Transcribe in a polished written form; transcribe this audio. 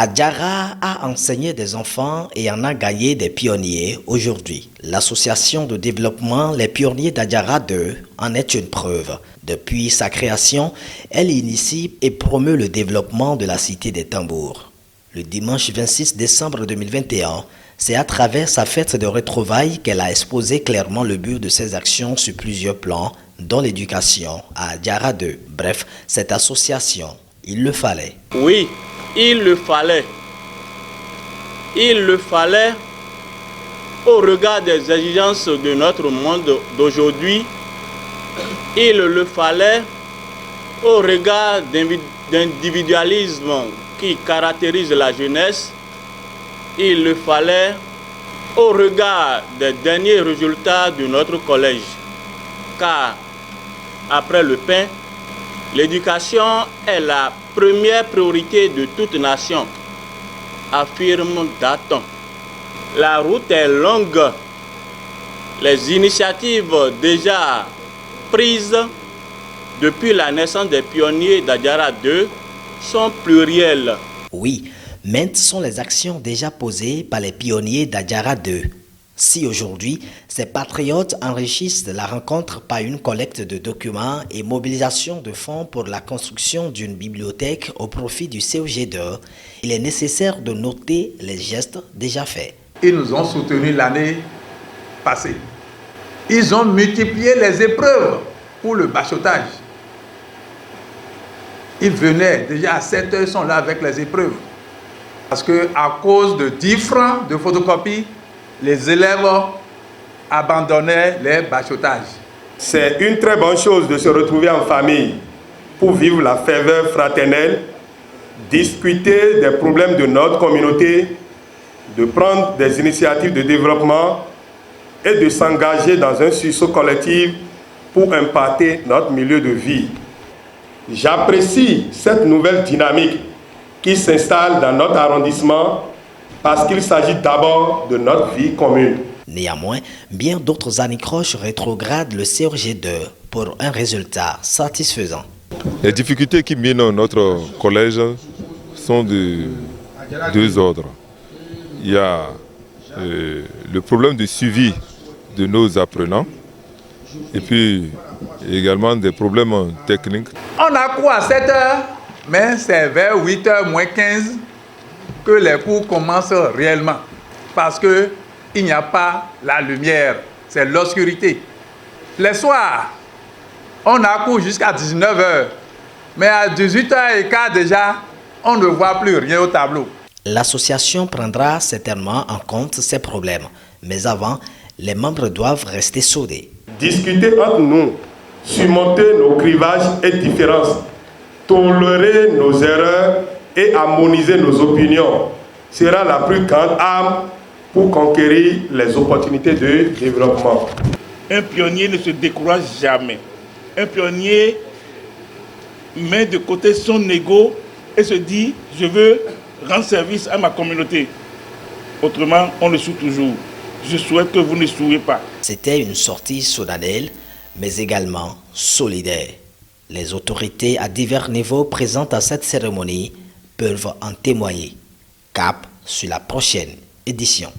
Adjara a enseigné des enfants et en a gagné des pionniers aujourd'hui. L'association de développement Les Pionniers d'Adjara 2 en est une preuve. Depuis sa création, elle initie et promeut le développement de la cité des tambours. Le dimanche 26 décembre 2021, c'est à travers sa fête de retrouvailles qu'elle a exposé clairement le but de ses actions sur plusieurs plans, dont l'éducation à Adjara 2. Bref, cette association, il le fallait. Oui, il le fallait. Il le fallait au regard des exigences de notre monde d'aujourd'hui. Il le fallait au regard d'individualisme qui caractérise la jeunesse. Il le fallait au regard des derniers résultats de notre collège. Car après le pain, l'éducation est la première priorité de toute nation, affirme Daton. La route est longue. Les initiatives déjà prises depuis la naissance des pionniers d'Adjara 2 sont plurielles. Oui, maintes sont les actions déjà posées par les pionniers d'Adjara 2. Si aujourd'hui, ces patriotes enrichissent la rencontre par une collecte de documents et mobilisation de fonds pour la construction d'une bibliothèque au profit du COG2, il est nécessaire de noter les gestes déjà faits. Ils nous ont soutenus l'année passée. Ils ont multiplié les épreuves pour le bachotage. Ils venaient déjà à 7 heures, ils sont là avec les épreuves. Parce qu'à cause de 10 francs de photocopie, les élèves abandonnaient les bachotages. C'est une très bonne chose de se retrouver en famille pour vivre la ferveur fraternelle, discuter des problèmes de notre communauté, de prendre des initiatives de développement et de s'engager dans un sursaut collectif pour impacter notre milieu de vie. J'apprécie cette nouvelle dynamique qui s'installe dans notre arrondissement parce qu'il s'agit d'abord de notre vie commune. Néanmoins, bien d'autres anicroches rétrogradent le COG2 pour un résultat satisfaisant. Les difficultés qui minent notre collège sont de deux ordres. Il y a le problème de suivi de nos apprenants et puis également des problèmes techniques. On a cours à 7 heures, mais c'est vers 8 h moins 15 que les cours commencent réellement. Parce qu'il n'y a pas la lumière, c'est l'obscurité. Les soirs, on a cours jusqu'à 19 h, mais à 18 h 15 déjà, on ne voit plus rien au tableau. L'association prendra certainement en compte ces problèmes, mais avant, les membres doivent rester soudés. Discuter entre nous, surmonter nos clivages et différences, tolérer nos erreurs et harmoniser nos opinions sera la plus grande arme pour conquérir les opportunités de développement. Un pionnier ne se décourage jamais. Un pionnier met de côté son ego et se dit « je veux rendre service à ma communauté ». Autrement, on le souhaite toujours. Je souhaite que vous ne souillez pas. C'était une sortie solennelle, mais également solidaire. Les autorités à divers niveaux présentes à cette cérémonie peuvent en témoigner. Cap sur la prochaine édition.